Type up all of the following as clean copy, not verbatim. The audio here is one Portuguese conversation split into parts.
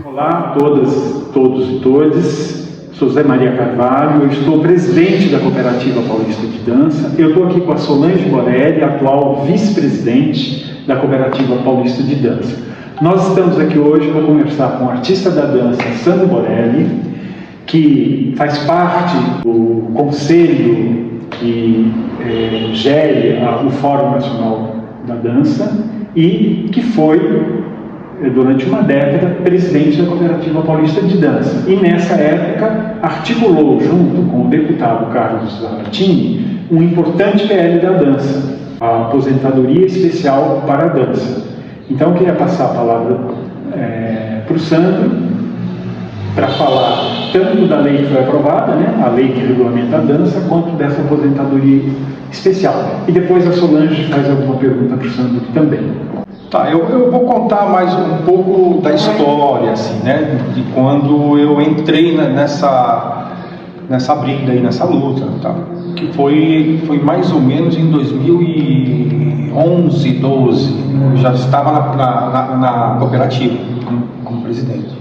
Olá a todas, todos e todas. Sou José Maria Carvalho, eu estou presidente da Cooperativa Paulista de Dança. Eu estou aqui com a Solange Borelli, atual vice-presidente da Cooperativa Paulista de Dança. Nós estamos aqui hoje para conversar com o artista da dança Sandro Borelli, que faz parte do conselho que gere o Fórum Nacional da Dança e que foi, durante uma década, presidente da Cooperativa Paulista de Dança. E nessa época articulou, junto com o deputado Carlos Zaratini, um importante PL da dança, a aposentadoria especial para a dança. Então eu queria passar a palavra para o Sandro, para falar tanto da lei que foi aprovada, né, a lei que regulamenta a dança, quanto dessa aposentadoria especial. E depois a Solange faz alguma pergunta para o Sandro também. Tá, eu vou contar mais um pouco da história, assim, né, de quando eu entrei nessa briga aí, nessa luta, tá, que foi mais ou menos em 2011, 12, eu já estava na cooperativa como presidente.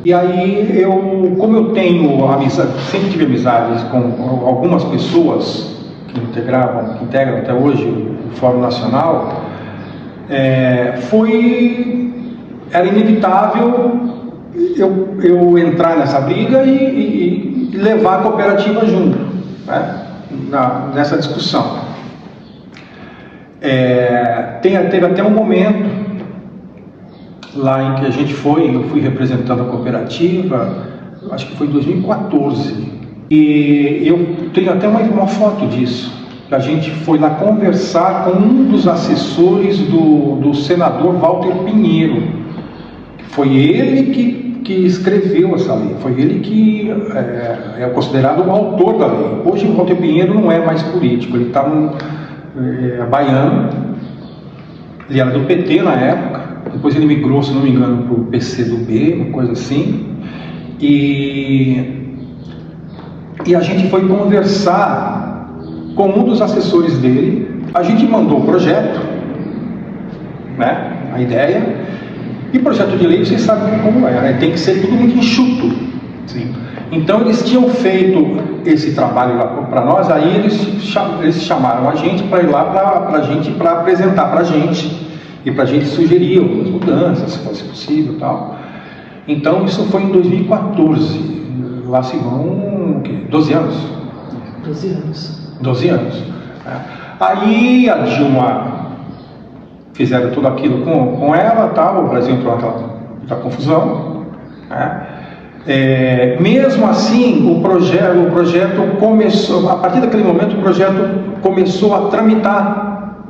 E aí como eu tenho amizade, sempre tive amizades com algumas pessoas que integram até hoje o Fórum Nacional, era inevitável eu entrar nessa briga e levar a cooperativa junto, né, nessa discussão. Teve até um momento lá em que eu fui representando a cooperativa, acho que foi em 2014, e eu tenho até uma foto disso. A gente foi lá conversar com um dos assessores do senador Walter Pinheiro. Foi ele que escreveu essa lei, foi ele que é considerado o autor da lei. Hoje o Walter Pinheiro não é mais político, ele está baiano, ele era do PT na época, depois ele migrou, se não me engano, para o PCdoB, uma coisa assim, e a gente foi conversar com um dos assessores dele. A gente mandou o projeto, né, a ideia, e projeto de lei vocês sabem como é, né? Tem que ser tudo muito enxuto. Sim. Então eles tinham feito esse trabalho lá para nós, aí eles chamaram a gente para ir lá para apresentar para a gente, e para a gente sugerir algumas mudanças, se fosse possível e tal. Então isso foi em 2014, lá se vão 12 anos. 12 anos. 12 anos. Aí a Dilma fizeram tudo aquilo com ela, tal, o Brasil entrou naquela confusão, né? Mesmo assim, o projeto começou, a partir daquele momento, o projeto começou a tramitar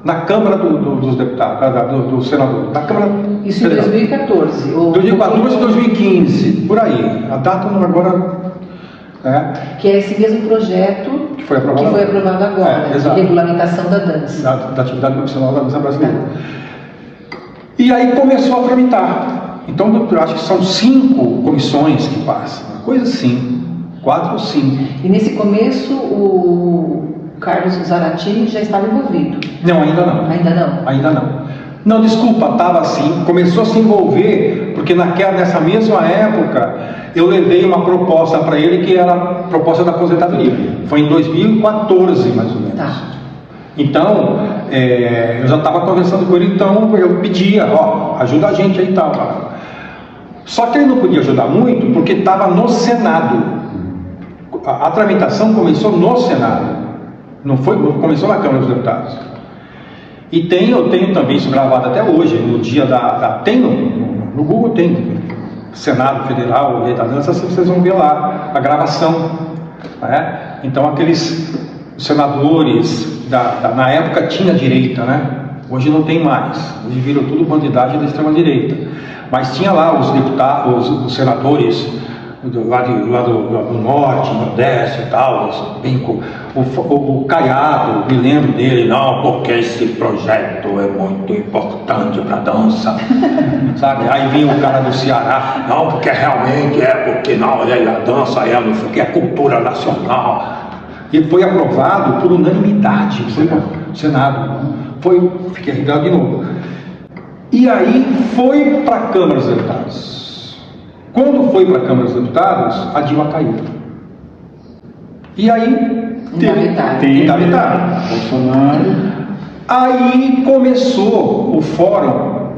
na Câmara dos Deputados, do Senador, na Câmara Isso em 2014? 2014 e 2015, por aí. A data não agora... Que é esse mesmo projeto que foi aprovado agora, de regulamentação da dança. Da atividade profissional da dança brasileira. E aí começou a tramitar. Então, eu acho que são 5 comissões que passam, uma coisa assim, 4 ou 5. E nesse começo, o Carlos Zaratini já estava envolvido? Não, ainda não. Ainda não? Ainda não. Não, desculpa, estava assim, começou a se envolver, porque nessa mesma época eu levei uma proposta para ele que era a proposta da aposentadoria. Foi em 2014, mais ou menos. Tá. Então, eu já estava conversando com ele, então eu pedia, ajuda a gente aí e tal. Só que ele não podia ajudar muito, porque estava no Senado. A tramitação começou no Senado, começou na Câmara dos Deputados. E eu tenho também isso gravado até hoje, no dia tem no Google, tem Senado Federal, Lei da Dança, vocês vão ver lá a gravação, né? Então aqueles senadores, na época tinha direita, né? Hoje não tem mais, hoje viram tudo bandidagem da extrema direita, mas tinha lá os deputados, os senadores lá do norte, nordeste e tal, o Caiado, me lembro dele, não, porque esse projeto é muito importante para a dança, sabe? Aí vinha o cara do Ceará, não, porque realmente porque não, a dança é cultura nacional. E foi aprovado por unanimidade no Senado. fiquei arrepiado de novo. E aí foi para a Câmara dos Deputados. Quando foi para a Câmara dos Deputados, a Dilma caiu. E aí engavetaram. Bolsonaro. Aí começou o fórum,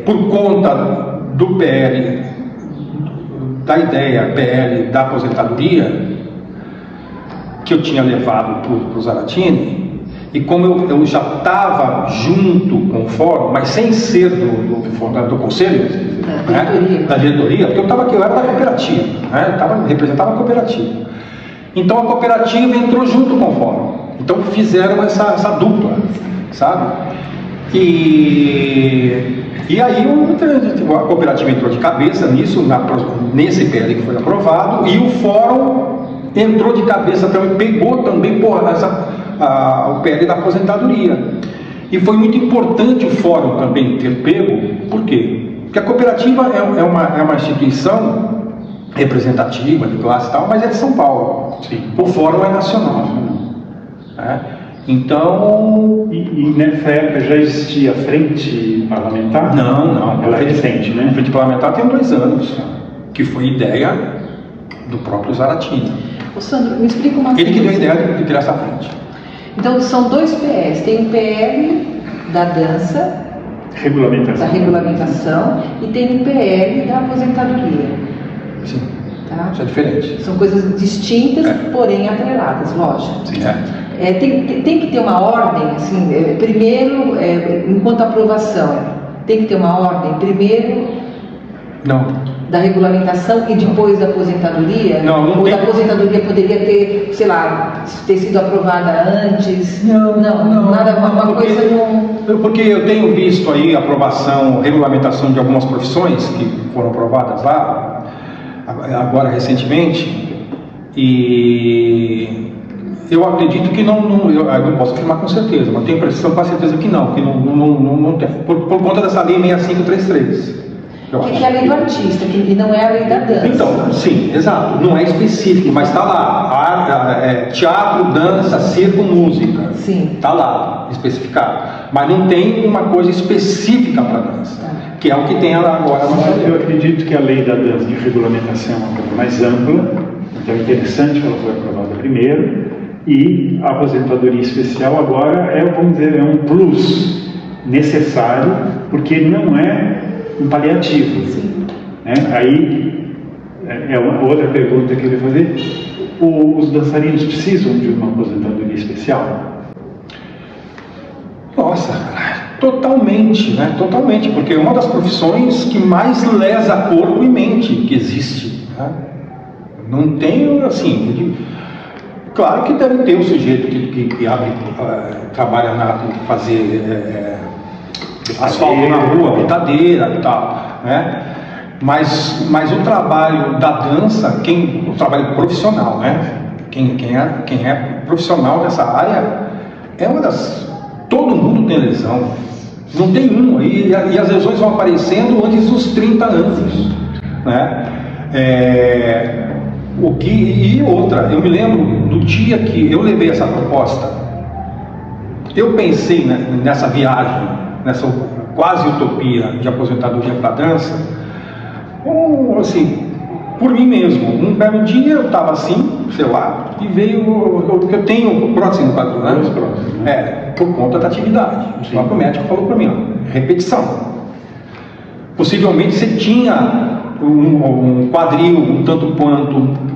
por conta do PL, da ideia PL da aposentadoria, que eu tinha levado para o Zaratini, e como eu já estava junto com o fórum, mas sem ser do conselho, da diretoria, porque eu era da cooperativa, representava a cooperativa. Então a cooperativa entrou junto com o fórum. Então fizeram essa dupla, sabe? E aí a cooperativa entrou de cabeça nisso, nesse PL que foi aprovado, e o fórum entrou de cabeça também, pegou também o PL da aposentadoria. E foi muito importante o fórum também ter pego. Por quê? Porque a cooperativa é uma instituição representativa de classe e tal, mas é de São Paulo. Sim. O fórum é nacional. Então... E nessa época já existia frente parlamentar? Não. Ela é recente, né? A frente parlamentar tem 2 anos, que foi ideia do próprio Zaratini. Ô Sandro, me explica uma coisa. Ele que deu a ideia de criar essa frente. Então são 2 PLs. Tem o PL da dança, da regulamentação, e tem o PL da aposentadoria. Sim. Tá? Isso é diferente. São coisas distintas, porém atreladas, lógico. Sim, tem que ter uma ordem, assim, primeiro, enquanto aprovação, tem que ter uma ordem, primeiro da regulamentação e depois da aposentadoria? Ou da aposentadoria poderia ter, sei lá, ter sido aprovada antes? Não, nada, uma coisa não... Porque eu tenho visto aí regulamentação de algumas profissões que foram aprovadas lá, agora recentemente, e eu acredito que eu não posso afirmar com certeza, mas tenho impressão com certeza que não tem, por conta dessa lei 6533. Que é a lei do artista, que não é a lei da dança. Então, sim, exato, não é específico, mas está lá, teatro, dança, circo, música, sim, está lá, especificado, mas não tem uma coisa específica para dança, que é o que tem agora. Eu acredito que a lei da dança de regulamentação é uma coisa mais ampla, então é interessante que ela foi aprovada primeiro, e a aposentadoria especial agora vamos dizer, é um plus necessário, porque não é um paliativo. Sim. Aí é uma outra pergunta que eu ia fazer. Os dançarinos precisam de uma aposentadoria especial? Nossa, totalmente, totalmente, porque é uma das profissões que mais lesa corpo e mente que existe, Não tem, assim, claro que deve ter o sujeito que trabalha fazer asfalto na rua, pintadeira e tal, mas o trabalho da dança, o trabalho profissional, quem é profissional nessa área, todo mundo tem lesão, não tem e as lesões vão aparecendo antes dos 30 anos, E outra, eu me lembro do dia que eu levei essa proposta, eu pensei nessa viagem, nessa quase utopia de aposentadoria para dança, assim, por mim mesmo. Um belo dia eu estava assim, sei lá, e veio o que eu tenho próximo quadro, por conta da atividade. O próprio médico falou para mim, repetição. Possivelmente você tinha um quadril um tanto quanto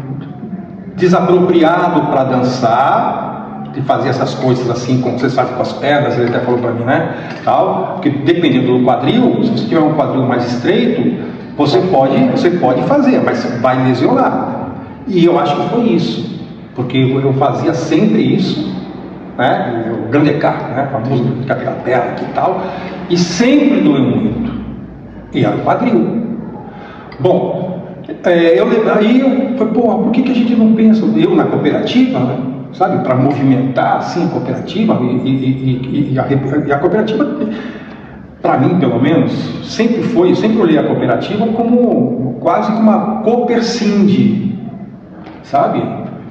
desapropriado para dançar, de fazer essas coisas assim, como vocês fazem com as pernas, ele até falou para mim, tal, porque dependendo do quadril, se você tiver um quadril mais estreito, você pode fazer, mas vai lesionar. E eu acho que foi isso, porque eu fazia sempre isso, o grande car, com a música de cabelo aberto e tal, e sempre doeu muito, e era o quadril. Bom, aí eu falei, por que a gente não pensa, eu na cooperativa, sabe, para movimentar assim a cooperativa, e a cooperativa, para mim pelo menos, sempre olhei a cooperativa como quase que uma Coopercinde, sabe?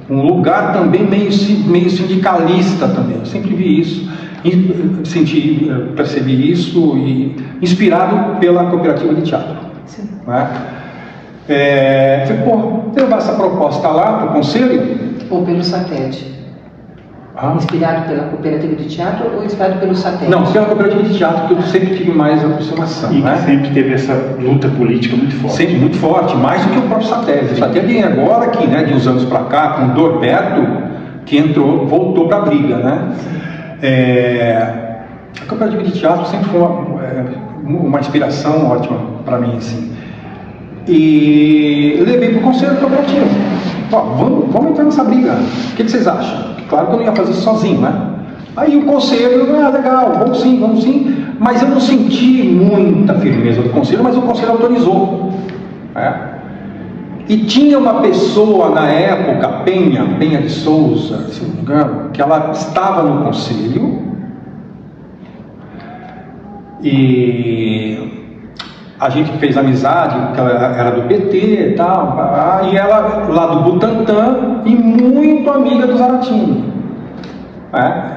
um lugar também meio sindicalista também. Eu sempre vi isso, percebi isso, e inspirado pela cooperativa de teatro. Sim. Né? Falei, pô, levar essa proposta lá para o conselho? Ou pelo SATED? Inspirado pela cooperativa de teatro ou inspirado pelo SATED? Não, pela cooperativa de teatro, que eu sempre tive mais aproximação. E né? que sempre teve essa luta política muito forte. Sempre muito forte, mais do que o próprio SATED. O SATED agora, que, né, de uns anos para cá, com o Dorberto, que voltou para a briga. Né? A cooperativa de teatro sempre foi uma inspiração ótima para mim. Assim. E eu levei para o conselho cooperativo. Vamos entrar nessa briga. O que vocês acham? Claro que eu não ia fazer isso sozinho, né? Aí o conselho, legal, vamos sim. Mas eu não senti muita firmeza do conselho, mas o conselho autorizou. Né? E tinha uma pessoa na época, Penha de Souza, se não me engano, que ela estava no conselho e a gente fez amizade, porque ela era do PT e tal, e ela lá do Butantã e muito amiga do Zaratini.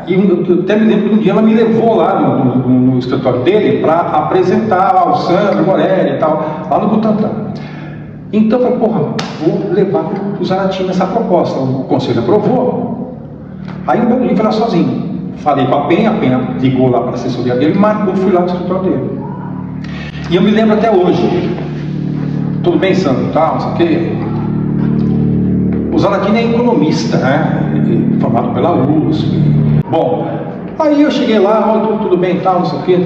E eu até me lembro que um dia ela me levou lá no escritório dele para apresentar o Sandro Morelli e tal, lá no Butantã. Então eu falei, vou levar para o Zaratini essa proposta. O conselho aprovou. Aí um belo dia eu fui lá sozinho. Falei com a Penha ligou lá para a assessoria dele, marcou, fui lá no escritório dele. E eu me lembro até hoje, tudo bem, Sandro, tal, não sei o quê. O Zaratini é economista, né? Formado pela USP. Bom, aí eu cheguei lá, tudo bem, tal, não sei o quê, ele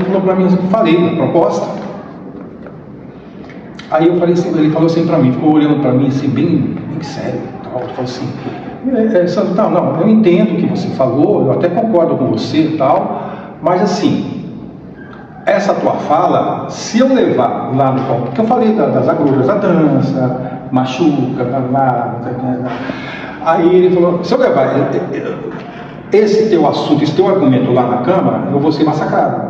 falou para mim, falei da proposta. Aí eu falei assim, ele falou assim para mim, ficou olhando para mim assim, bem sério, tal, falou assim, Sandro, não, eu entendo o que você falou, eu até concordo com você e tal, mas assim, essa tua fala, se eu levar lá no palco, porque eu falei das agruras, da dança, machuca, aí ele falou, se eu levar esse teu assunto, esse teu argumento lá na Câmara, eu vou ser massacrado,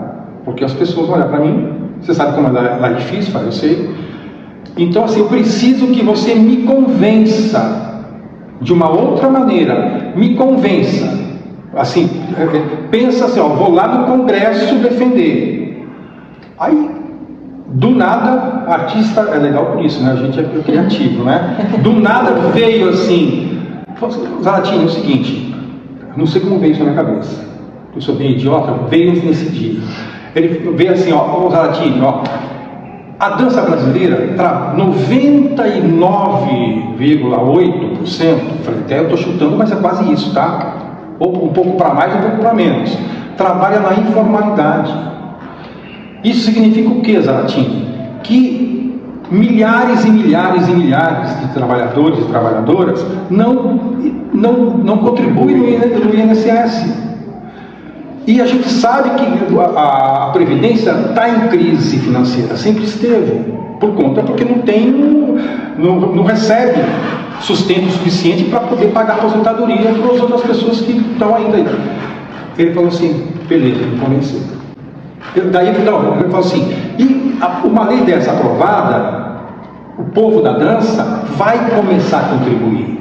porque as pessoas vão olhar para mim, você sabe como lá é difícil, eu sei, então assim, eu preciso que você me convença de uma outra maneira, me convença, assim, pensa assim, vou lá no Congresso defender. Aí, do nada, artista é legal por isso, né? A gente é criativo, né? Do nada veio assim, Zaratini, é o seguinte, não sei como veio isso na minha cabeça, eu sou bem idiota, veio nesse dia. Ele veio assim, Zaratini, a dança brasileira está 99,8%, falei, até eu estou chutando, mas é quase isso, tá? Um pouco para mais, um pouco para menos. Trabalha na informalidade. Isso significa o que, Zaratini? Que milhares e milhares e milhares de trabalhadores e trabalhadoras não contribuem no INSS. E a gente sabe que a Previdência está em crise financeira, sempre esteve, porque não recebe sustento suficiente para poder pagar a aposentadoria para as outras pessoas que estão ainda aí. Ele falou assim, beleza, me convenceu. Daí ele falou assim, e uma lei dessa aprovada, o povo da dança vai começar a contribuir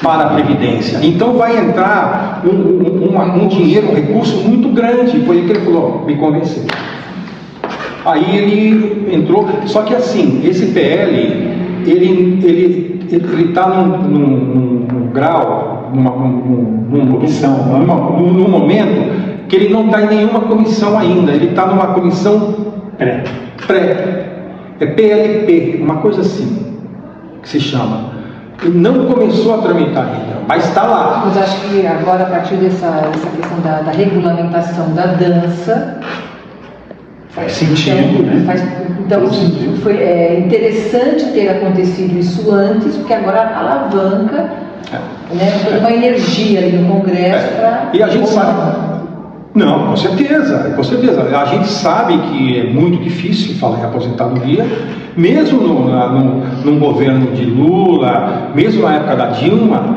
para a Previdência. Então vai entrar um dinheiro, um recurso muito grande. Foi aí que ele falou, me convenceu. Aí ele entrou, só que assim, esse PL, ele está num grau, num momento que ele não está em nenhuma comissão ainda, ele está numa comissão pré, é PLP, uma coisa assim, que se chama. Ele não começou a tramitar ainda, mas está lá. Mas acho que agora, a partir dessa questão da regulamentação da dança, faz sentido, né? Então, foi interessante ter acontecido isso antes, porque agora alavanca toda uma energia ali no Congresso para... E a gente sabe... Não, com certeza, com certeza. A gente sabe que é muito difícil falar em aposentadoria, mesmo num governo de Lula, mesmo na época da Dilma,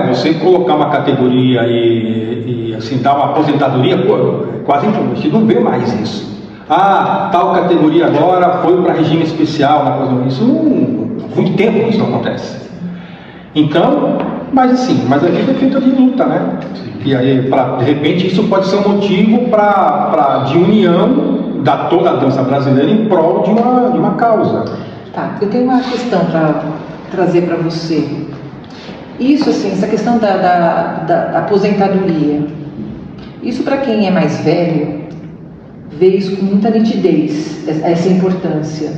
você colocar uma categoria e assim, dar uma aposentadoria, quase impossível, a gente não vê mais isso. Tal categoria agora foi para regime especial, isso há muito tempo isso não acontece. Então, mas a vida é feita de luta, né? E aí, de repente, isso pode ser um motivo de união da toda a dança brasileira em prol de uma causa. Tá, eu tenho uma questão para trazer para você. Isso, assim, essa questão da aposentadoria, isso para quem é mais velho, vê isso com muita nitidez, essa importância.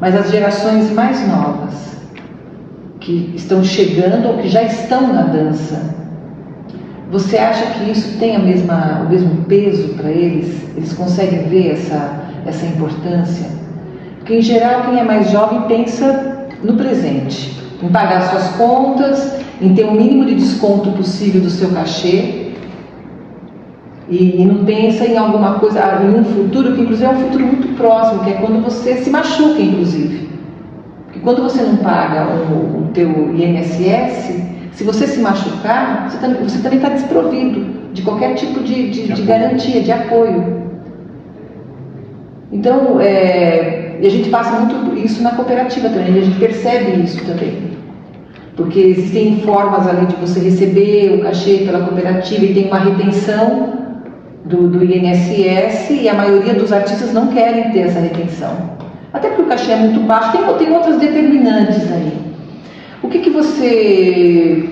Mas as gerações mais novas, que estão chegando ou que já estão na dança, você acha que isso tem o mesmo peso para eles? Eles conseguem ver essa importância? Porque, em geral, quem é mais jovem pensa no presente, em pagar suas contas, em ter o mínimo de desconto possível do seu cachê, e não pensa em alguma coisa, em um futuro, que inclusive é um futuro muito próximo, que é quando você se machuca, inclusive. Porque quando você não paga o teu INSS, se você se machucar, você também está desprovido de qualquer tipo de garantia, de apoio. Então, e a gente passa muito isso na cooperativa também, a gente percebe isso também. Porque existem formas ali de você receber o cachê pela cooperativa e tem uma retenção do INSS, e a maioria dos artistas não querem ter essa retenção. Até porque o cachê é muito baixo, tem outras determinantes aí. O que você,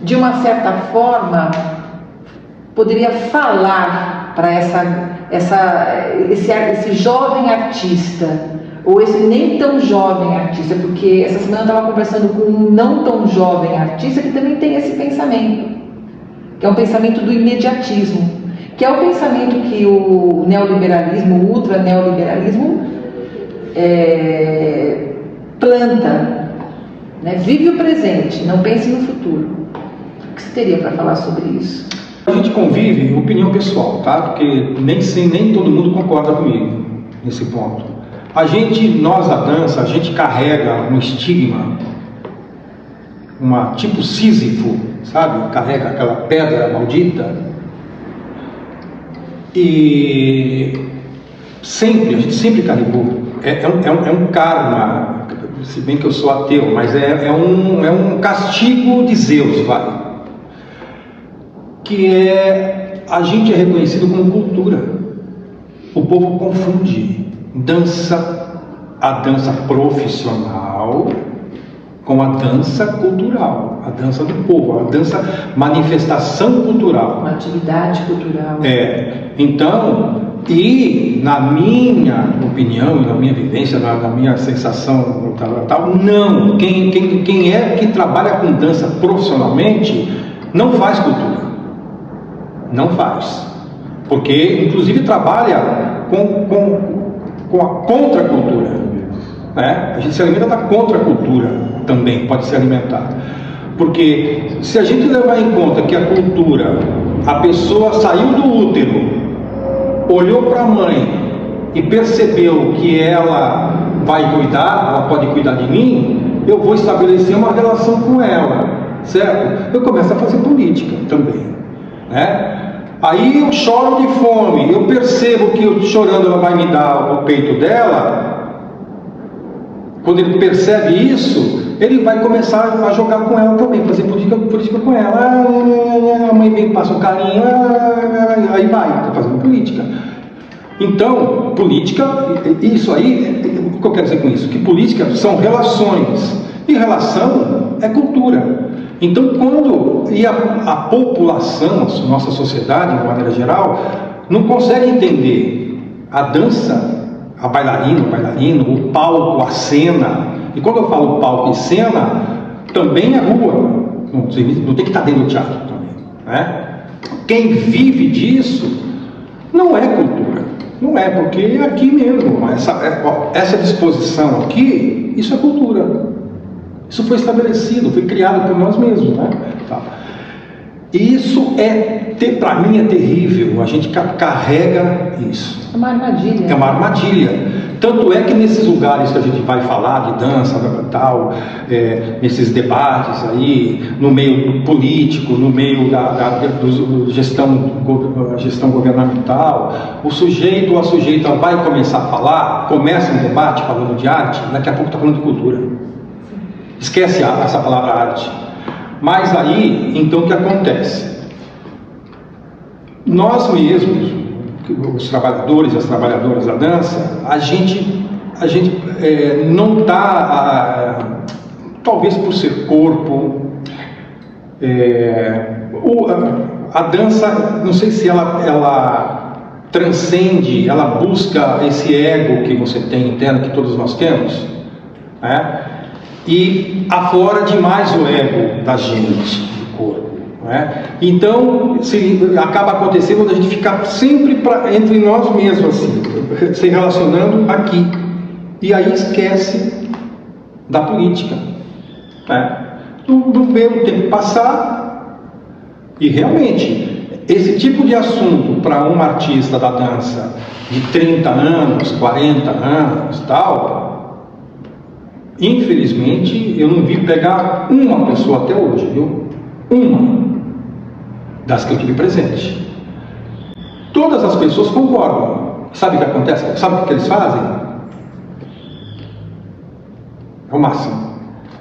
de uma certa forma, poderia falar para esse jovem artista, ou esse nem tão jovem artista? Porque essa semana eu estava conversando com um não tão jovem artista que também tem esse pensamento, que é um pensamento do imediatismo, que é o pensamento que o neoliberalismo, o ultra-neoliberalismo planta, né? Vive o presente, não pense no futuro. O que você teria para falar sobre isso? A gente convive, opinião pessoal, tá? Porque nem todo mundo concorda comigo nesse ponto. Nós da dança, a gente carrega um estigma, tipo Sísifo, sabe? Carrega aquela pedra maldita. E a gente sempre carregou. É um karma, se bem que eu sou ateu, mas é um castigo de Zeus, vai. Que a gente é reconhecido como cultura. O povo confunde a dança profissional com a dança cultural, a dança do povo, a dança manifestação cultural. Uma atividade cultural. Então, e na minha opinião, na minha vivência, na minha sensação tal, não. Quem é que trabalha com dança profissionalmente não faz cultura. Não faz. Porque, inclusive, trabalha com a contracultura. Né? A gente se alimenta da contracultura também, pode se alimentar. Porque se a gente levar em conta que a cultura, a pessoa saiu do útero, olhou para a mãe e percebeu que ela vai cuidar, ela pode cuidar de mim, eu vou estabelecer uma relação com ela, certo? Eu começo a fazer política também, né? Aí eu choro de fome, eu percebo que eu chorando ela vai me dar o peito dela. Quando ele percebe isso, ele vai começar a jogar com ela também, fazer política com ela. A mãe vem, passa um carinho, aí vai, está fazendo política. Então, política, isso aí, o que eu quero dizer com isso? Que política são relações, e relação é cultura. Então, a população, a nossa sociedade, de maneira geral, não consegue entender a dança, a bailarina, o bailarino, o palco, a cena. E quando eu falo palco e cena, também é rua. Não tem que estar dentro do teatro também, né? Quem vive disso não é cultura. Não é, porque é aqui mesmo. Essa disposição aqui, isso é cultura. Isso foi estabelecido, foi criado por nós mesmos, né? Tá. Isso para mim é terrível. A gente carrega isso. É uma armadilha. É uma armadilha. Tanto é que nesses lugares que a gente vai falar de dança, tal, nesses debates aí, no meio político, no meio da gestão governamental, o sujeito ou a sujeita vai começar a falar, começa um debate falando de arte, daqui a pouco está falando de cultura. Esquece essa palavra arte. Mas aí, então, o que acontece? Nós mesmos, os trabalhadores e as trabalhadoras da dança, a gente não está, talvez por ser corpo, a dança, não sei se ela transcende, ela busca esse ego que você tem interno, que todos nós temos, né? E aflora demais o ego da gente, do corpo, né? Então, acaba acontecendo quando a gente fica sempre entre nós mesmos, assim, se relacionando aqui, e aí esquece da política, né? Não vê o tempo passar, e realmente, esse tipo de assunto para uma artista da dança de 30 anos, 40 anos, tal, infelizmente, eu não vi pegar uma pessoa até hoje, viu? Uma das que eu tive presente. Todas as pessoas concordam. Sabe o que acontece? Sabe o que eles fazem? É o máximo.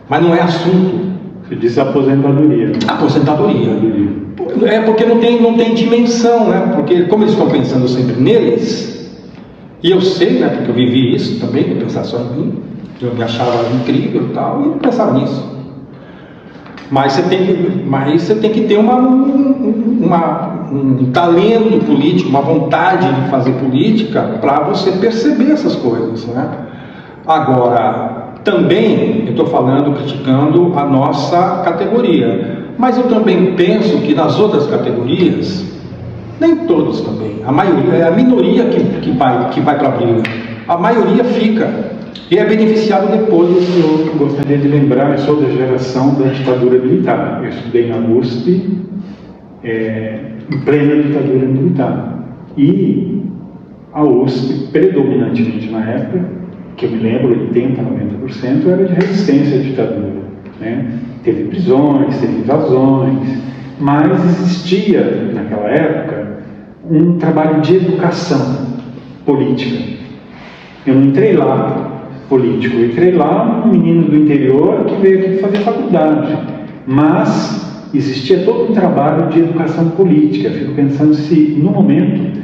Mas não é assunto. Você diz aposentadoria. Aposentadoria. É porque não tem dimensão, né? Porque como eles estão pensando sempre neles, e eu sei, né? Porque eu vivi isso também, de pensar só em mim. Eu me achava incrível e tal, e não pensava nisso. Mas você tem que ter um talento político, uma vontade de fazer política para você perceber essas coisas, né? Agora, também, eu estou falando, criticando a nossa categoria, mas eu também penso que nas outras categorias, nem todos também, a maioria, é a minoria que vai para a briga, a maioria fica. E é beneficiado depois. Eu gostaria de lembrar, eu sou da geração da ditadura militar. Eu estudei na USP, em plena ditadura militar. E a USP, predominantemente na época, que eu me lembro, 80%, 90%, era de resistência à ditadura, né? Teve prisões, teve invasões, mas existia, naquela época, um trabalho de educação política. Eu não entrei lá político, eu entrei lá um menino do interior que veio aqui fazer faculdade, mas existia todo um trabalho de educação política. Eu fico pensando se no momento,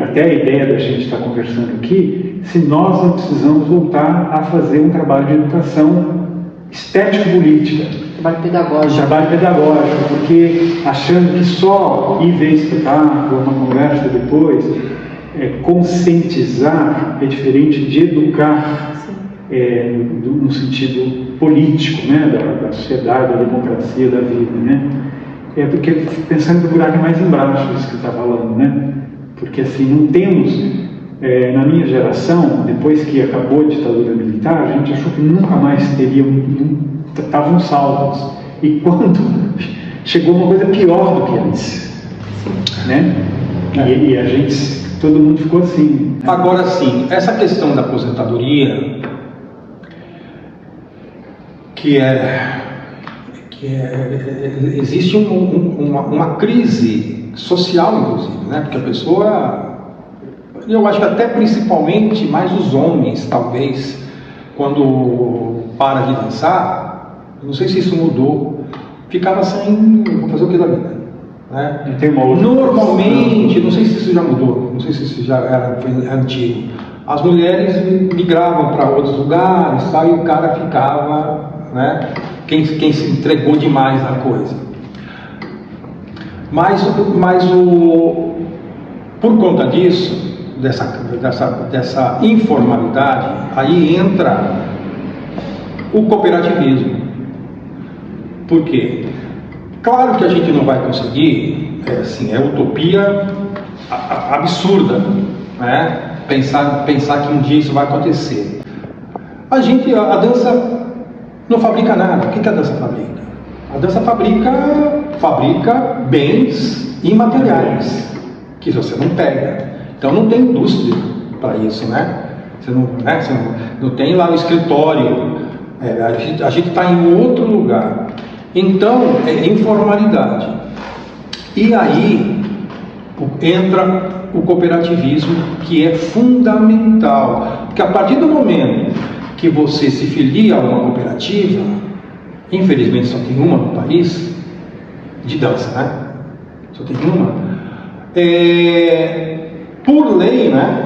até a ideia da gente estar conversando aqui, se nós não precisamos voltar a fazer um trabalho de educação estético-política, trabalho pedagógico, porque achando que só ir ver espetáculo, uma conversa depois, conscientizar é diferente de educar, no sentido político, né, da sociedade, da democracia, da vida, né? Porque pensando que o buraco é mais embaixo disso que você está falando, né? Porque assim, não temos, na minha geração, depois que acabou a ditadura militar, a gente achou que nunca mais estavam salvos. E quando chegou uma coisa pior do que antes, né? E a gente, todo mundo ficou assim. Né? Agora sim, essa questão da aposentadoria, existe uma crise social, inclusive, né? Porque a pessoa, eu acho que até principalmente mais os homens, talvez, quando para de dançar, não sei se isso mudou, ficava sem, vou fazer o que da vida, né? Normalmente, não sei se isso já mudou, não sei se isso já foi antigo, as mulheres migravam para outros lugares, tal, e o cara ficava, né? Quem se entregou demais na coisa. Mas por conta disso, dessa informalidade, aí entra o cooperativismo. Por quê? Claro que a gente não vai conseguir, é utopia absurda, né? Pensar que um dia isso vai acontecer. A dança não fabrica nada. O que a dança fabrica? A dança fabrica bens imateriais que você não pega. Então não tem indústria para isso, né? Você não tem lá no escritório. A gente está em outro lugar. Então é informalidade. E aí entra o cooperativismo, que é fundamental. Porque a partir do momento que você se filia a uma cooperativa, infelizmente só tem uma no país, de dança, né? Só tem uma. Por lei, né?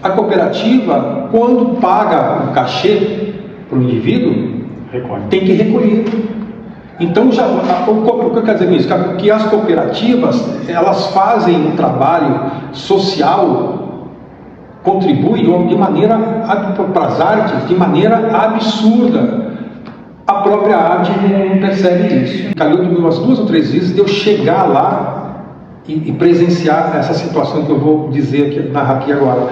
A cooperativa, quando paga o cachê para o indivíduo, tem que recolher. Então, o que eu quero dizer com isso? Que as cooperativas, elas fazem um trabalho social, contribuem de maneira, para as artes, de maneira absurda. A própria arte não percebe isso. Calhou umas 2 ou 3 vezes de eu chegar lá e presenciar essa situação que eu vou dizer aqui, narrar aqui agora.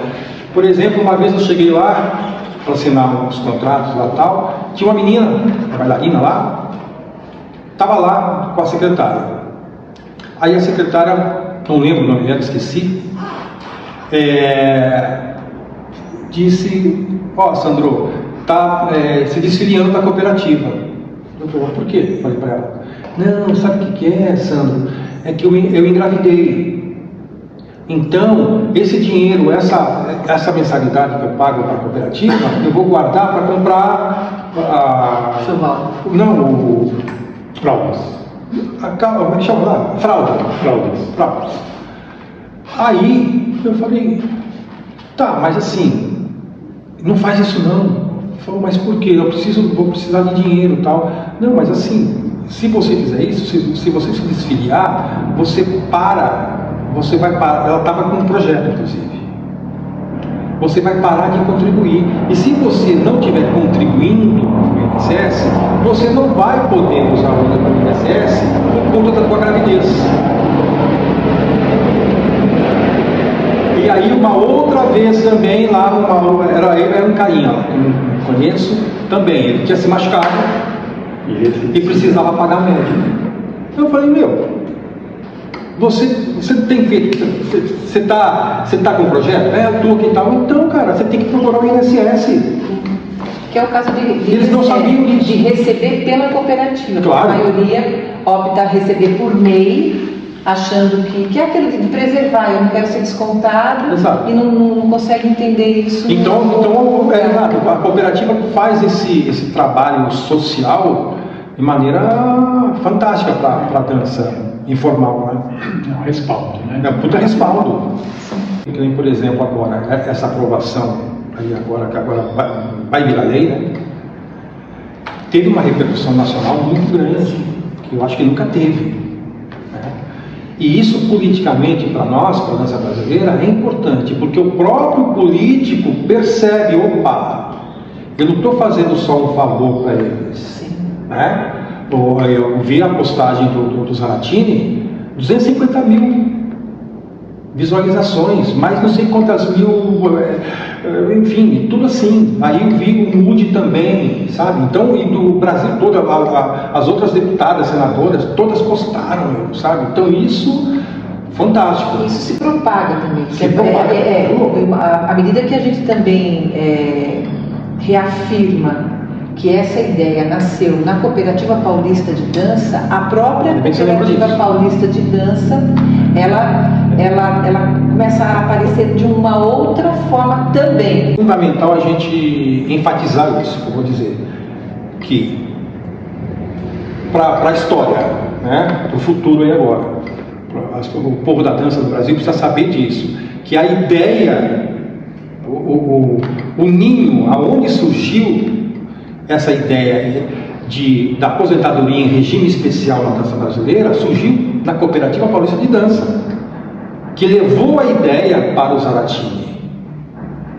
Por exemplo, uma vez eu cheguei lá para assinar os contratos lá e tal, tinha uma menina, uma bailarina lá, estava lá com a secretária. Aí a secretária, não lembro o nome dela, esqueci, disse: ó, Sandro, está se desfiliando da cooperativa. Eu falei: por quê? Falei para ela: não, sabe o que é, Sandro? É que eu engravidei. Então, esse dinheiro, essa mensalidade que eu pago para a cooperativa, eu vou guardar para comprar fraldas. Como é que chama lá? Fraldas. Aí eu falei: tá, mas assim, não faz isso não. Ele falou: mas por quê? Vou precisar de dinheiro e tal. Não, mas assim, se você fizer isso, se você se desfiliar, você vai parar. Ela estava com um projeto, inclusive. Você vai parar de contribuir. E se você não estiver contribuindo no INSS, você não vai poder usar o INSS por conta da tua gravidez. E aí uma outra vez também lá, era um carinha lá, que eu não conheço, também, ele tinha se machucado e precisava pagar médico. Eu falei: meu, você tem feito, você tá com um projeto? Eu estou aqui e tal. Então, cara, você tem que procurar o INSS. Que é o caso Eles não sabiam disso. De receber pela cooperativa. Claro. A maioria opta a receber por MEI, achando que é aquele de preservar, eu não quero ser descontado. Exato. E não consegue entender isso. Então a cooperativa faz esse trabalho social de maneira fantástica para a dança informal, né? É um respaldo, né? É um puta respaldo. Por exemplo, agora, essa aprovação, aí que agora vai virar lei, né? Teve uma repercussão nacional muito grande, que eu acho que nunca teve. Né? E isso, politicamente, para nós, para a dança brasileira, é importante, porque o próprio político percebe: opa, eu não estou fazendo só um favor para eles. Né? Eu vi a postagem do Zaratini, 250 mil visualizações, mais não sei quantas mil, enfim, tudo assim. Aí eu vi o Moody também, sabe? Então, e do Brasil todo, as outras deputadas, senadoras, todas postaram, sabe? Então isso, fantástico. Isso se propaga também. Se propaga. À medida que a gente também reafirma que essa ideia nasceu na Cooperativa Paulista de Dança, a própria Cooperativa Paulista de Dança, ela começa a aparecer de uma outra forma também. É fundamental a gente enfatizar isso, que eu vou dizer, que para a história, né, para o futuro aí agora, o povo da dança do Brasil precisa saber disso, que a ideia, o ninho, aonde surgiu essa ideia da aposentadoria em regime especial na dança brasileira, surgiu na Cooperativa Paulista de Dança, que levou a ideia para o Zaratini.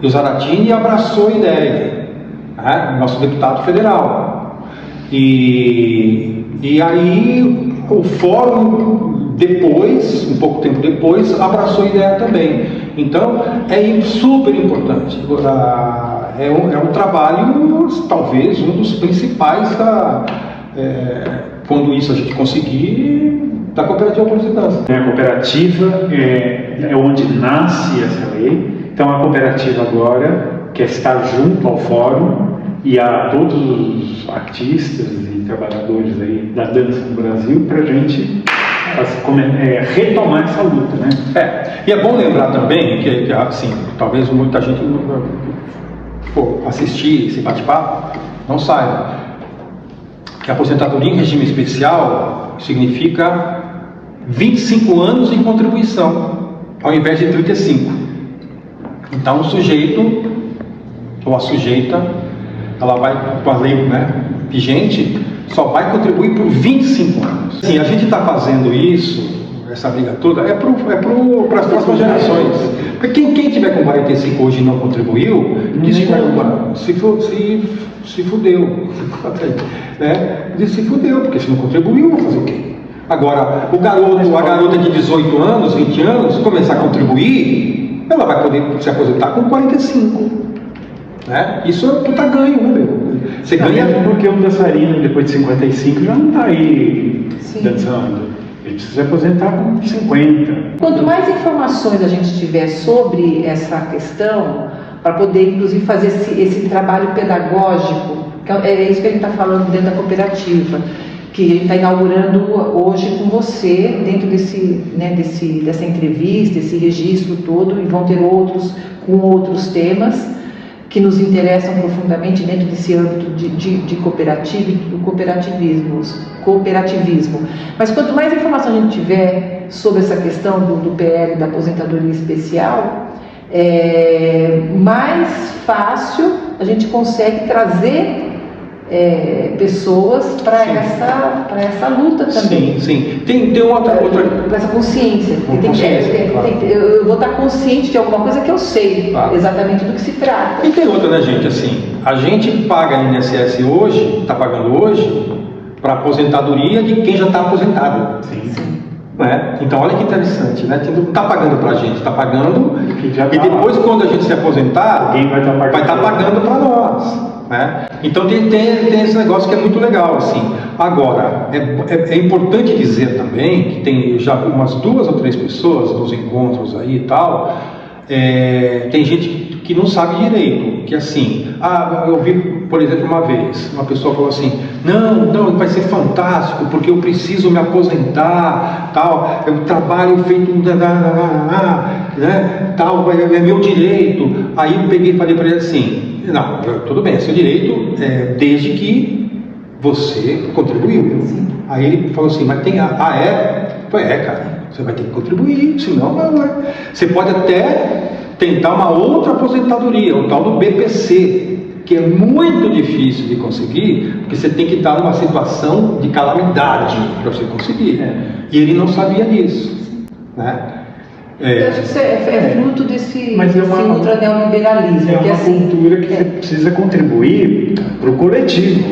E o Zaratini abraçou a ideia, né? Nosso deputado federal. E aí o fórum depois, um pouco tempo depois, abraçou a ideia também. Então é super importante. É um trabalho, talvez, um dos principais quando isso a gente conseguir, da Cooperativa Paulista de Dança. A cooperativa é onde nasce essa lei. Então a cooperativa agora quer estar junto ao fórum e a todos os artistas e trabalhadores aí da dança no Brasil para a gente retomar essa luta, né? E é bom lembrar também que assim, talvez muita gente assistir esse bate-papo não saiba que a aposentadoria em regime especial significa 25 anos de contribuição, ao invés de 35. Então o sujeito ou a sujeita, ela vai, com a lei, né, vigente, só vai contribuir por 25 anos. Sim, a gente está fazendo isso, essa briga toda, é para as próximas gerações. Porque quem tiver com 45 hoje e não contribuiu, desculpa, se fudeu. Né? Se fudeu, porque se não contribuiu, vai fazer o quê? Agora, o garoto ou a garota de 18 anos, 20 anos, começar a contribuir, ela vai poder se aposentar com 45. Né? Isso é puta ganho, né, meu? Você ganha porque um dançarino depois de 55 já não está aí dançando. Ele precisa se aposentar com 50. Quanto mais informações a gente tiver sobre essa questão, para poder inclusive fazer esse trabalho pedagógico, que é isso que a gente está falando dentro da cooperativa, que a gente está inaugurando hoje com você, dentro dessa entrevista, esse registro todo, e vão ter outros com outros temas que nos interessam profundamente dentro desse âmbito de cooperativa e do cooperativismo. Mas quanto mais informação a gente tiver sobre essa questão do PL, da aposentadoria especial, mais fácil a gente consegue trazer pessoas para essa luta também. Sim. Tem outra... Para essa consciência. Eu vou estar consciente de alguma coisa que eu sei, exatamente do que se trata. E tem outra, né, gente? Assim, a gente paga INSS hoje, está pagando hoje, para aposentadoria de quem já está aposentado. Sim. Né? Então, olha que interessante, né? Não está pagando para a gente, está pagando... E depois, quando a gente se aposentar, alguém vai estar pagando para nós. Né? Então tem esse negócio que é muito legal, assim. Agora, é importante dizer também que tem já umas 2 ou 3 pessoas nos encontros aí e tal, tem gente que não sabe direito, que assim, eu vi, por exemplo, uma vez, uma pessoa falou assim, não, vai ser fantástico, porque eu preciso me aposentar, tal, eu trabalho feito, né, tal, é meu direito. Aí eu peguei e falei para ele assim, não, tudo bem, é seu direito, desde que você contribuiu. Sim. Aí ele falou assim, mas tem cara, você vai ter que contribuir, senão você pode até tentar uma outra aposentadoria, o tal do BPC, que é muito difícil de conseguir, porque você tem que estar numa situação de calamidade para você conseguir. E ele não sabia disso, né? Eu acho que isso é fruto desse ultraneoliberalismo. É uma cultura que você precisa contribuir para o coletivo.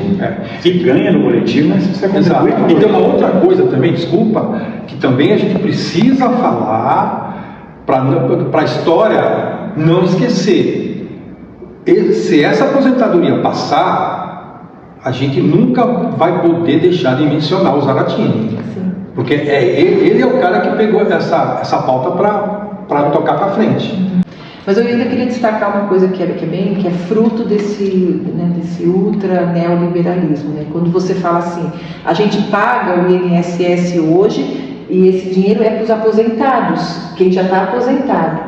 E ganha no coletivo, mas precisa contribuir para o coletivo. E tem uma outra coisa também, desculpa, que também a gente precisa falar para a história não esquecer. Se essa aposentadoria passar, a gente nunca vai poder deixar de mencionar o Zaratini. Porque ele é o cara que pegou essa pauta para tocar para frente. Mas eu ainda queria destacar uma coisa que é fruto desse ultra neoliberalismo, né? Quando você fala assim, a gente paga o INSS hoje e esse dinheiro é para os aposentados, quem já está aposentado.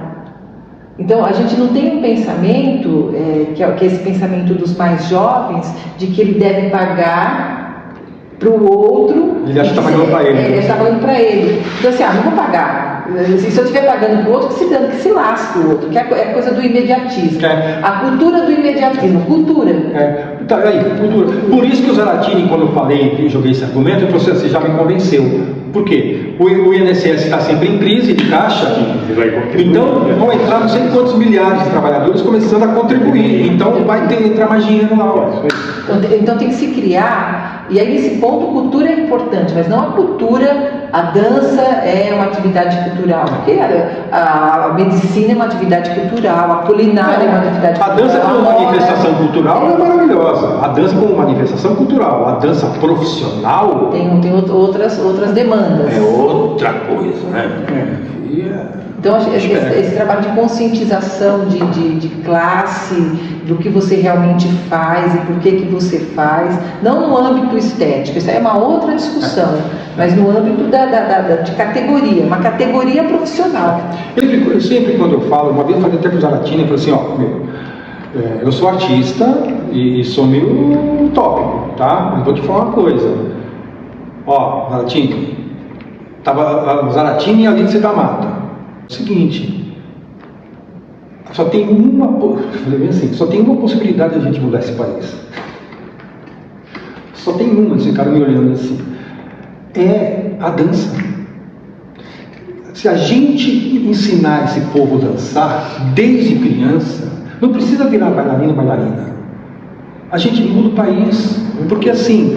Então a gente não tem um pensamento, que é esse pensamento dos mais jovens, de que ele deve pagar para o outro. Ele acha que está pagando para ele. Ele está pagando para ele. Então assim, não vou pagar. Se eu estiver pagando para o outro, que se lasque o outro, que é coisa do imediatismo. A cultura do imediatismo, cultura. Cultura. Por isso que o Zaratini, quando eu falei e joguei esse argumento, ele falou assim, você já me convenceu. Por quê? O INSS está sempre em crise de caixa, então vão entrar não sei quantos milhares de trabalhadores começando a contribuir, então vai entrar mais dinheiro lá. Então tem que se criar, e aí nesse ponto cultura é importante, mas não a cultura, a dança é uma atividade cultural, porque a medicina é uma atividade cultural, a culinária é uma atividade cultural. A dança como manifestação cultural é maravilhosa, a dança como manifestação cultural, a dança profissional... Tem outras demandas. É outra coisa, né? Então, esse trabalho de conscientização de classe, do que você realmente faz e por que você faz, não no âmbito estético, isso é uma outra discussão, mas no âmbito de categoria, uma categoria profissional. Sempre quando eu falo, uma vez eu falei até para o Zaratini, eu falei assim, eu sou artista e sou meio utópico, tá? Mas vou te falar uma coisa. Ó, Zaratini, tava Zaratini e Alice da Mata. Seguinte, só tem uma possibilidade de a gente mudar esse país. Só tem uma, esse cara me olhando assim. É a dança. Se a gente ensinar esse povo a dançar desde criança, não precisa virar bailarina. A gente muda o país, porque assim,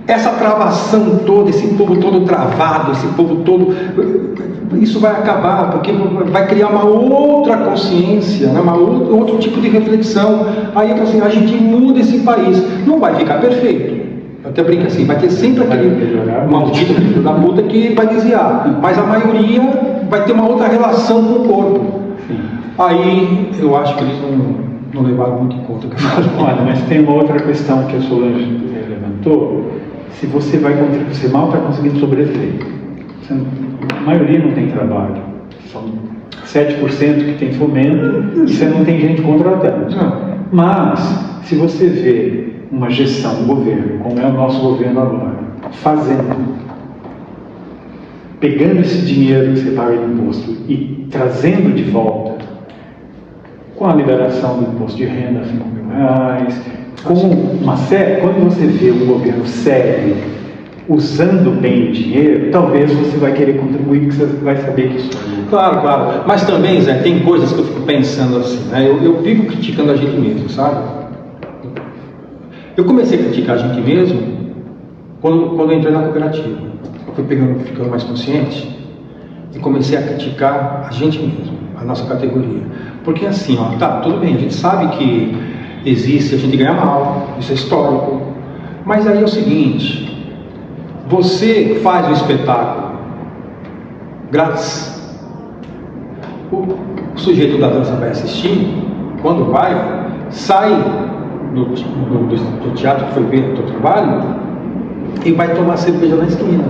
essa travação toda, esse povo todo travado, esse povo todo, isso vai acabar, porque vai criar uma outra consciência, né? Outro tipo de reflexão. Aí assim, a gente muda esse país. Não vai ficar perfeito. Eu até brinco assim, vai ter sempre aquele maldito filho da puta que vai desviar, mas a maioria vai ter uma outra relação com o corpo. Aí eu acho que eles não levaram muito em conta. Olha, mas tem uma outra questão que a Solange levantou. Se você mal está conseguindo sobreviver. A maioria não tem trabalho. São 7% que tem fomento e você não tem gente contratando. Mas, se você vê uma gestão, um governo, como é o nosso governo agora, pegando esse dinheiro que você paga de imposto e trazendo de volta, com a liberação do imposto de renda a R$5.000, com uma série, quando você vê um governo sério usando bem o dinheiro, talvez você vai querer contribuir, porque você vai saber que isso é. Claro. Mas também, Zé, tem coisas que eu fico pensando assim, né? Eu vivo criticando a gente mesmo, sabe? Eu comecei a criticar a gente mesmo quando eu entrei na cooperativa. Eu fui ficando mais consciente e comecei a criticar a gente mesmo, a nossa categoria. Porque assim, ó, tá, tudo bem, a gente sabe que existe, a gente ganha mal, isso é histórico. Mas aí é o seguinte, você faz um espetáculo grátis, o sujeito da dança vai assistir, quando vai, sai do teatro que foi ver o teu trabalho e vai tomar cerveja na esquina.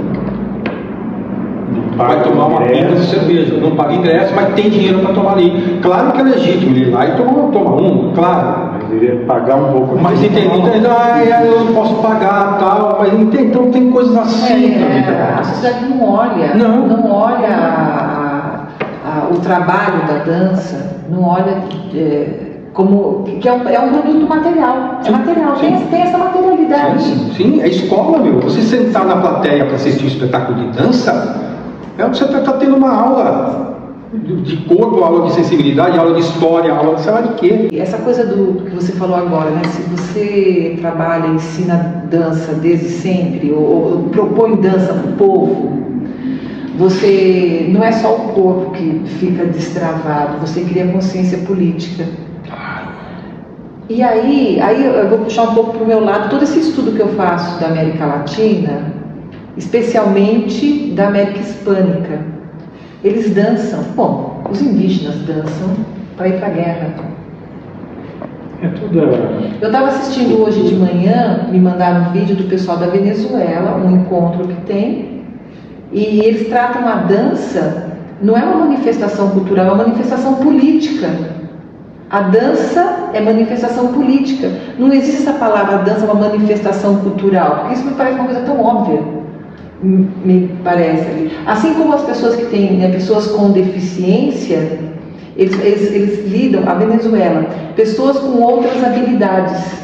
Vai tomar uma pinga de cerveja, não paga ingresso, mas tem dinheiro para tomar ali. Claro que é legítimo ir lá e toma um, claro. Mas ele ia pagar um pouco. Mas entende, eu não posso pagar tal, mas então tem coisas assim também. A sociedade não olha o trabalho da dança, não olha como que é um produto material. É material, tem essa materialidade. Sim, é escola, meu. Você sentar na plateia para assistir um espetáculo de dança, você está tendo uma aula de corpo, aula de sensibilidade, aula de história, aula de sei lá de quê. Essa coisa do que você falou agora, né? Se você trabalha, ensina dança desde sempre, ou propõe dança para o povo, você não é só o corpo que fica destravado, você cria consciência política. E aí eu vou puxar um pouco para o meu lado, todo esse estudo que eu faço da América Latina, especialmente da América Hispânica, eles dançam, bom, os indígenas dançam para ir para a guerra. Eu estava assistindo hoje de manhã, me mandaram um vídeo do pessoal da Venezuela, um encontro que tem, e eles tratam a dança, não é uma manifestação cultural, é uma manifestação política. A dança é manifestação política. Não existe essa palavra dança, uma manifestação cultural, porque isso me parece uma coisa tão óbvia, me parece. Assim como as pessoas que têm, né, pessoas com deficiência, eles lidam, a Venezuela, pessoas com outras habilidades.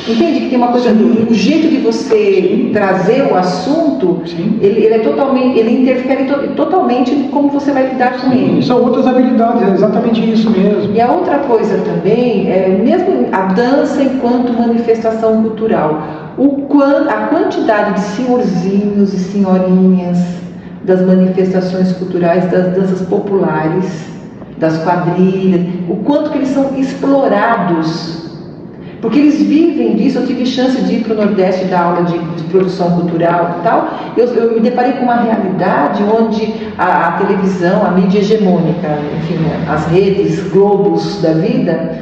Entende que tem uma coisa, o jeito de você trazer o assunto, ele interfere totalmente em como você vai lidar com ele. São outras habilidades, é exatamente isso mesmo. E a outra coisa também, mesmo a dança enquanto manifestação cultural, a quantidade de senhorzinhos e senhorinhas das manifestações culturais, das danças populares, das quadrilhas, o quanto que eles são explorados. Porque eles vivem disso. Eu tive chance de ir para o Nordeste dar aula de produção cultural e tal. Eu me deparei com uma realidade onde a televisão, a mídia hegemônica, enfim, as redes, globos da vida,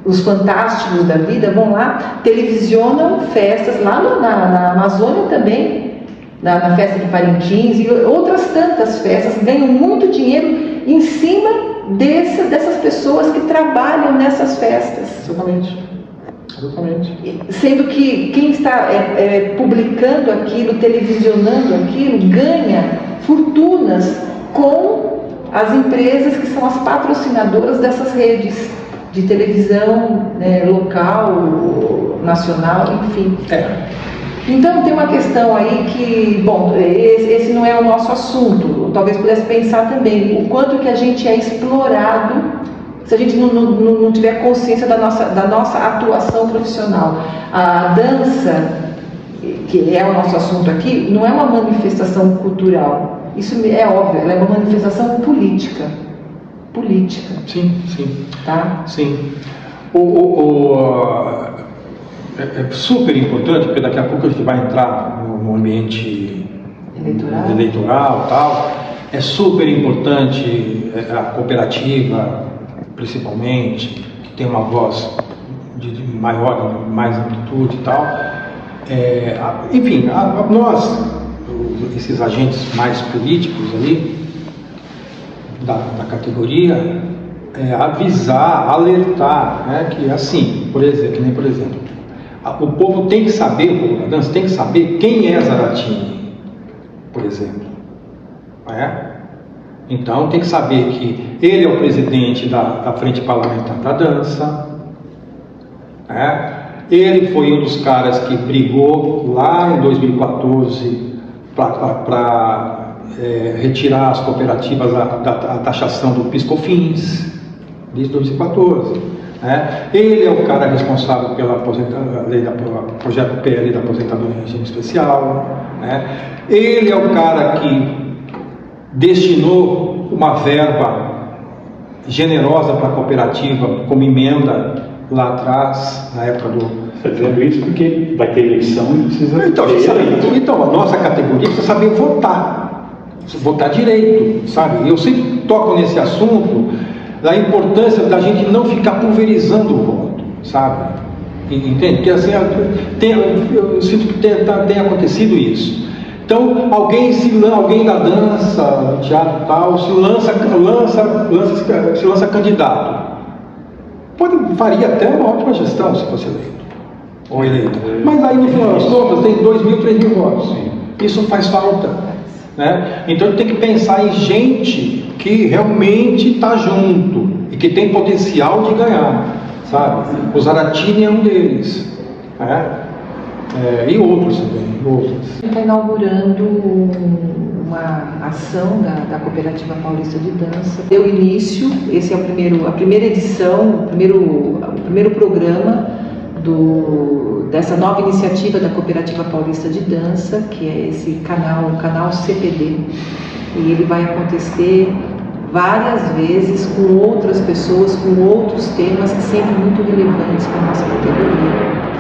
os fantásticos da vida vão lá, televisionam festas, lá na Amazônia também, na festa de Parintins e outras tantas festas, ganham muito dinheiro em cima dessas pessoas que trabalham nessas festas. Exatamente. Exatamente. Sendo que quem está publicando aquilo, televisionando aquilo, ganha fortunas com as empresas que são as patrocinadoras dessas redes de televisão, né, local, nacional, enfim. Então tem uma questão aí que, bom, esse não é o nosso assunto, talvez pudesse pensar também o quanto que a gente é explorado se a gente não tiver consciência da nossa atuação profissional. A dança, que é o nosso assunto aqui, não é uma manifestação cultural, isso é óbvio, ela é uma manifestação política. Sim, sim. Tá? Sim. É super importante, porque daqui a pouco a gente vai entrar no ambiente eleitoral e tal. É super importante a cooperativa, principalmente, que tem uma voz de mais amplitude e tal. Enfim, nós, esses agentes mais políticos ali, da categoria, avisar, alertar, né, que assim, por exemplo, o povo tem que saber, o povo da dança tem que saber quem é Zaratini, por exemplo. Então tem que saber que ele é o presidente da Frente Parlamentar da Dança, ele foi um dos caras que brigou lá em 2014 para retirar as cooperativas da taxação do PIS/COFINS, desde 2014. Ele é o cara responsável pela projeto PL da aposentadoria em regime especial. Ele é o cara que destinou uma verba generosa para a cooperativa como emenda lá atrás, na época do... Você está dizendo isso porque vai ter eleição e precisa... Então, a nossa categoria precisa saber votar direito, sabe? Eu sempre toco nesse assunto da importância da gente não ficar pulverizando o voto, sabe? Entende? Porque assim, eu sinto que tem acontecido isso. Então, alguém da dança, do teatro e tal, se lança candidato. Faria até uma ótima gestão se fosse eleito. Ou eleito. Mas aí, no final das contas, tem 2.000, 3.000 votos. Isso faz falta. Então, tem que pensar em gente que realmente está junto e que tem potencial de ganhar, sabe? O Zaratini é um deles. E outros também. Está inaugurando uma ação da Cooperativa Paulista de Dança. Deu início, esse é a primeira edição, o primeiro programa dessa nova iniciativa da Cooperativa Paulista de Dança, que é esse canal, o canal CPD. E ele vai acontecer várias vezes com outras pessoas, com outros temas sempre muito relevantes para a nossa categoria.